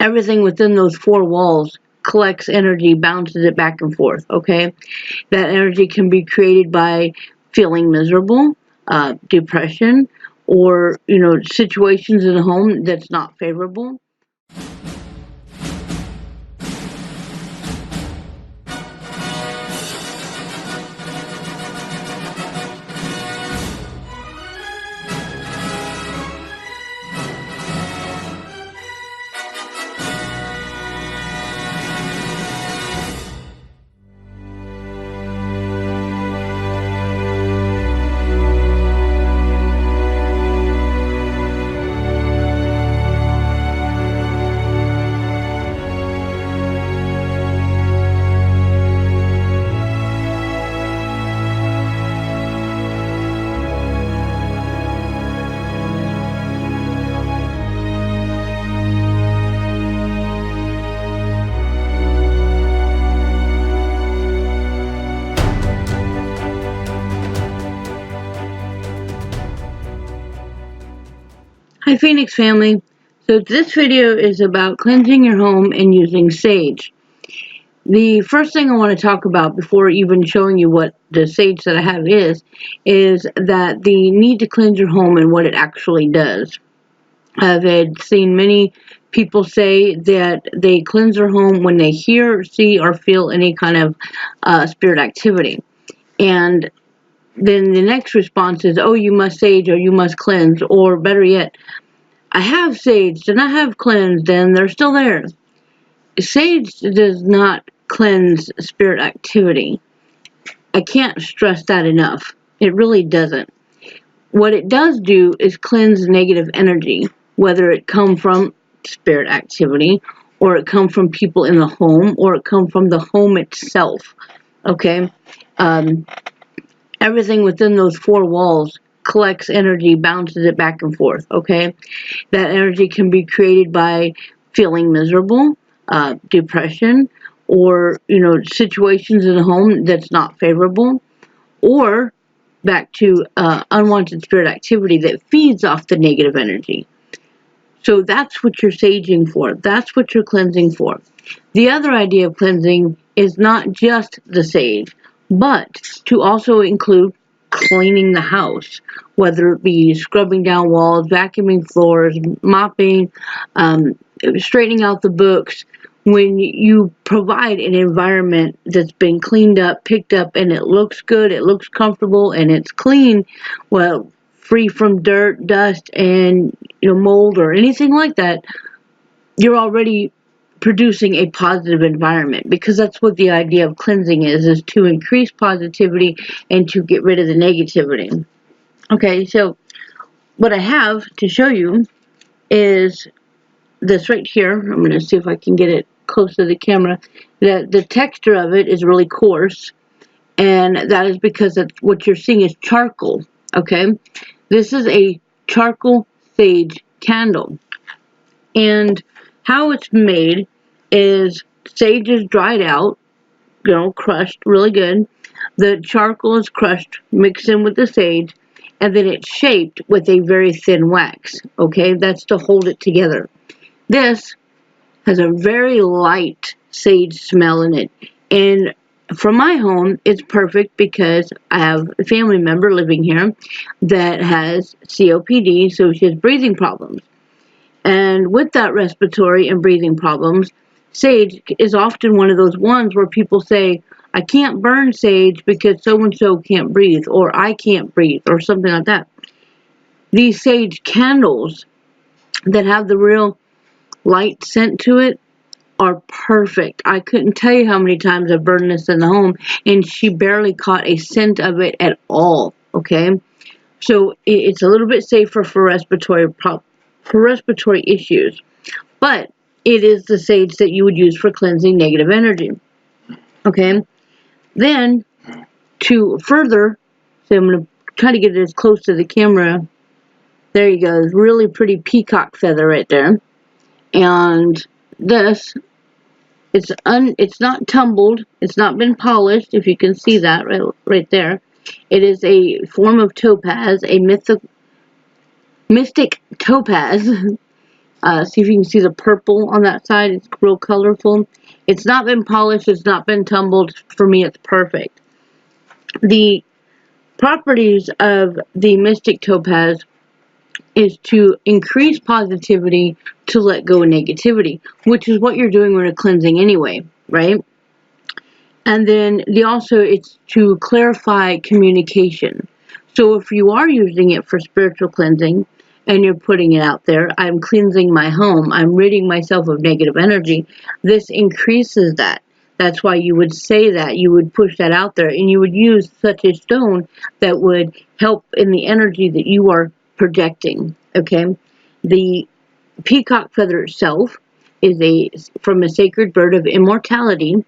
everything within those four walls collects energy, bounces it back and forth, okay? That energy can be created by feeling miserable, depression, or, situations in the home that's not favorable. Hi Phoenix family, so this video is about cleansing your home and using sage. The first thing I want to talk about before even showing you what the sage that I have is that the need to cleanse your home and what it actually does. I've seen many people say that they cleanse their home when they hear, see, or feel any kind of spirit activity. And then the next response is, oh, you must sage or you must cleanse, or better yet, I have saged and I have cleansed and they're still there. Sage does not cleanse spirit activity. I can't stress that enough. It really doesn't. What it does do is cleanse negative energy, whether it come from spirit activity or it come from people in the home or it come from the home itself. Okay? Everything within those four walls collects energy, bounces it back and forth, okay? That energy can be created by feeling miserable, depression, or, situations in the home that's not favorable, or back to unwanted spirit activity that feeds off the negative energy. So that's what you're saging for. That's what you're cleansing for. The other idea of cleansing is not just the sage, but to also include cleaning the house, whether it be scrubbing down walls, vacuuming floors, mopping, straightening out the books. When you provide an environment that's been cleaned up, picked up, and it looks good, it looks comfortable, and it's clean, well, free from dirt, dust, and mold or anything like that, you're already producing a positive environment, because that's what the idea of cleansing is to increase positivity and to get rid of the negativity. Okay, so what I have to show you is this right here. I'm going to see if I can get it close to the camera. The texture of it is really coarse, and that is because what you're seeing is charcoal. Okay, this is a charcoal sage candle, and how it's made is sage is dried out, crushed really good. The charcoal is crushed, mixed in with the sage, and then it's shaped with a very thin wax. Okay, that's to hold it together. This has a very light sage smell in it, and for my home, it's perfect because I have a family member living here that has COPD, so she has breathing problems. And with that respiratory and breathing problems, sage is often one of those ones where people say, I can't burn sage because so-and-so can't breathe, or I can't breathe, or something like that. These sage candles that have the real light scent to it are perfect. I couldn't tell you how many times I've burned this in the home, and she barely caught a scent of it at all, okay? So it's a little bit safer for respiratory issues, but it is the sage that you would use for cleansing negative energy. Okay, then to further, so I'm going to try to get it as close to the camera. There you go, really pretty peacock feather right there. And this, it's not tumbled, it's not been polished, if you can see that right there. It is a form of topaz, a mystic topaz. See if you can see the purple on that side. It's real colorful. It's not been polished. It's not been tumbled. For me, it's perfect. The properties of the Mystic Topaz is to increase positivity, to let go of negativity, which is what you're doing when you're cleansing anyway, right? And then it's to clarify communication. So if you are using it for spiritual cleansing and you're putting it out there, I'm cleansing my home, I'm ridding myself of negative energy, this increases that. That's why you would say that, you would push that out there, and you would use such a stone that would help in the energy that you are projecting, okay? The peacock feather itself is from a sacred bird of immortality,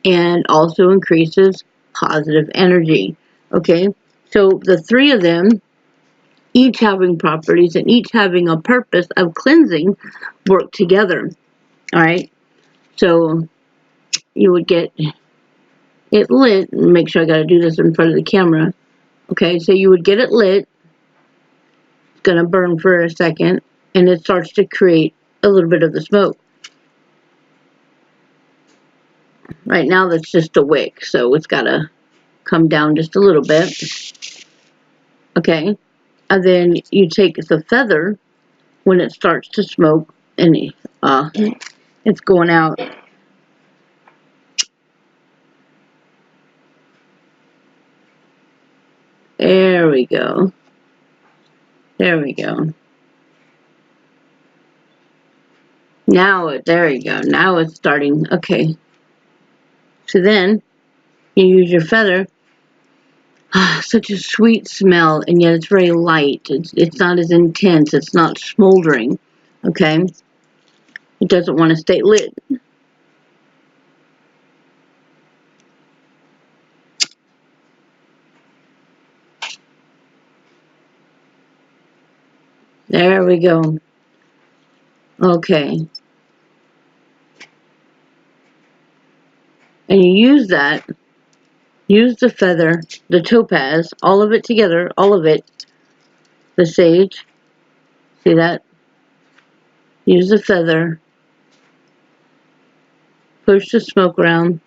and also increases positive energy. Okay, so the three of them, each having properties and each having a purpose of cleansing, work together. All right, so you would get it lit. Make sure I got to do this in front of the camera. Okay, so you would get it lit. It's gonna burn for a second, and it starts to create a little bit of the smoke. Right now, that's just a wick, so it's gotta come down just a little bit. Okay, and then you take the feather when it starts to smoke, and it's going out. There we go. There we go. There you go. Now it's starting. Okay. So then you use your feather. Such a sweet smell, and yet it's very light. It's not as intense. It's not smoldering. Okay. It doesn't want to stay lit. There we go. Okay. And you use that. Use the feather, the topaz, all of it together, all of it. The sage. See that? Use the feather. Push the smoke around.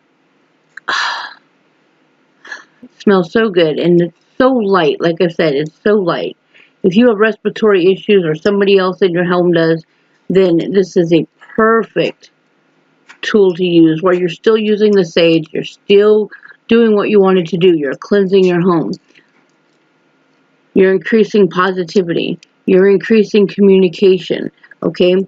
It smells so good, and it's so light. Like I said, it's so light. If you have respiratory issues or somebody else in your home does, then this is a perfect tool to use, where you're still using the sage, you're still doing what you wanted to do. You're cleansing your home. You're increasing positivity. You're increasing communication. Okay?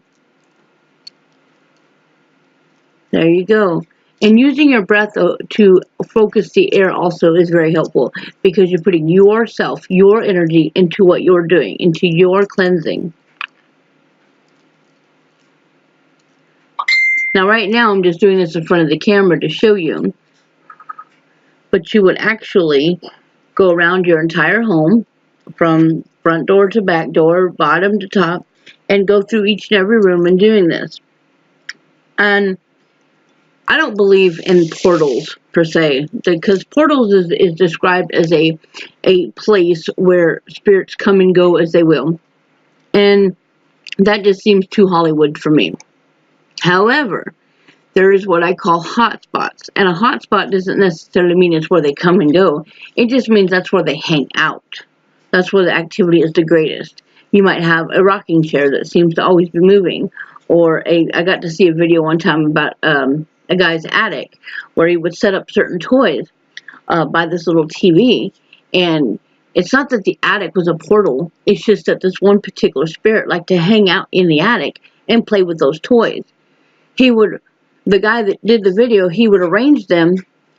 There you go. And using your breath to focus the air also is very helpful, because you're putting yourself, your energy into what you're doing, into your cleansing. Now, right now, I'm just doing this in front of the camera to show you, but you would actually go around your entire home from front door to back door, bottom to top, and go through each and every room and doing this. And I don't believe in portals per se, because portals is described as a place where spirits come and go as they will. And that just seems too Hollywood for me. However, there is what I call hotspots. And a hotspot doesn't necessarily mean it's where they come and go. It just means that's where they hang out. That's where the activity is the greatest. You might have a rocking chair that seems to always be moving. Or I got to see a video one time about a guy's attic, where he would set up certain toys by this little TV. And it's not that the attic was a portal. It's just that this one particular spirit liked to hang out in the attic and play with those toys. The guy that did the video, he would arrange them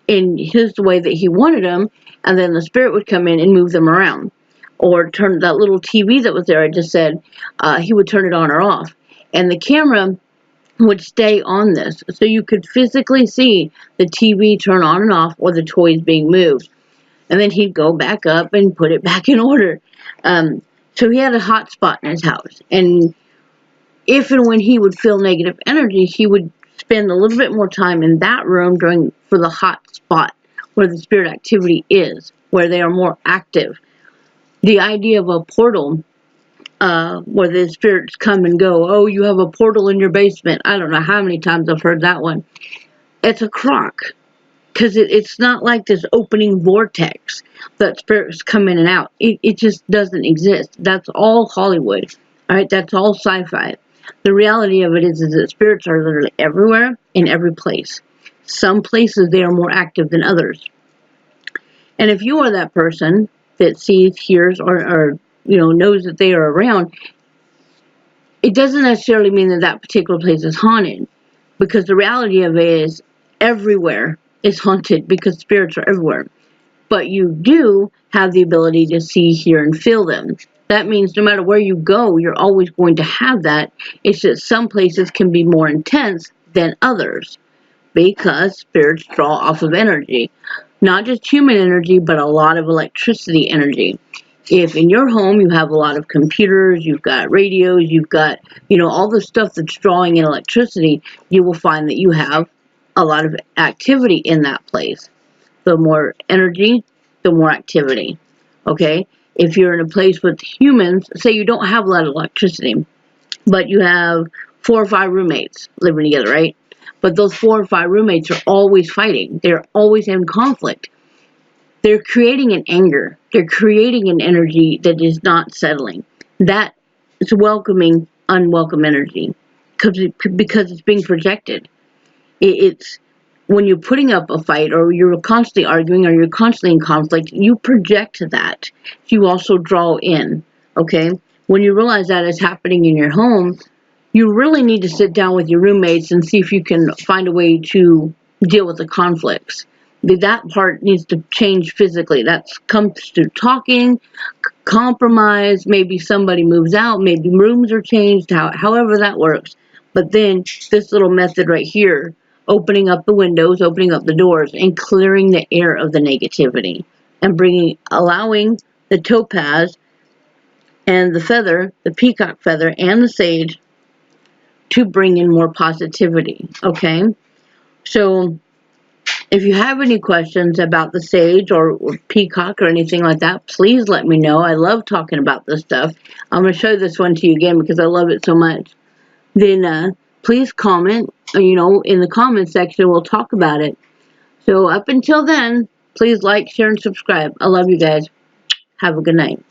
in his way that he wanted them, and then the spirit would come in and move them around. Or turn that little TV that was there, I just said, he would turn it on or off. And the camera would stay on this, so you could physically see the TV turn on and off, or the toys being moved. And then he'd go back up and put it back in order. So he had a hot spot in his house. And if and when he would feel negative energy, he would spend a little bit more time in that room for the hot spot where the spirit activity is, where they are more active. The idea of a portal where the spirits come and go. Oh, you have a portal in your basement. I don't know how many times I've heard that one. It's a crock. Because it's not like this opening vortex that spirits come in and out. It just doesn't exist. That's all Hollywood. All right, that's all sci-fi. The reality of it is that spirits are literally everywhere, in every place. Some places they are more active than others. And if you are that person that sees, hears, or knows that they are around, it doesn't necessarily mean that that particular place is haunted. Because the reality of it is everywhere is haunted because spirits are everywhere. But you do have the ability to see, hear, and feel them. That means no matter where you go, you're always going to have that. It's just some places can be more intense than others because spirits draw off of energy. Not just human energy, but a lot of electricity energy. If in your home you have a lot of computers, you've got radios, you've got, all the stuff that's drawing in electricity, you will find that you have a lot of activity in that place. The more energy, the more activity. Okay? If you're in a place with humans, say you don't have a lot of electricity, but you have 4 or 5 roommates living together, right? But those 4 or 5 roommates are always fighting. They're always in conflict. They're creating an anger. They're creating an energy that is not settling. That is welcoming unwelcome energy because it's being projected. It's when you're putting up a fight or you're constantly arguing or you're constantly in conflict, you project that. You also draw in, okay? When you realize that is happening in your home, you really need to sit down with your roommates and see if you can find a way to deal with the conflicts. That part needs to change physically. That comes through talking, compromise, maybe somebody moves out, maybe rooms are changed, however that works. But then this little method right here, opening up the windows, opening up the doors, and clearing the air of the negativity, and allowing the topaz and the feather, the peacock feather, and the sage to bring in more positivity, okay? So if you have any questions about the sage or peacock or anything like that, please let me know. I love talking about this stuff. I'm going to show this one to you again because I love it so much. Then please comment, in the comment section. We'll talk about it. So up until then, please like, share, and subscribe. I love you guys. Have a good night.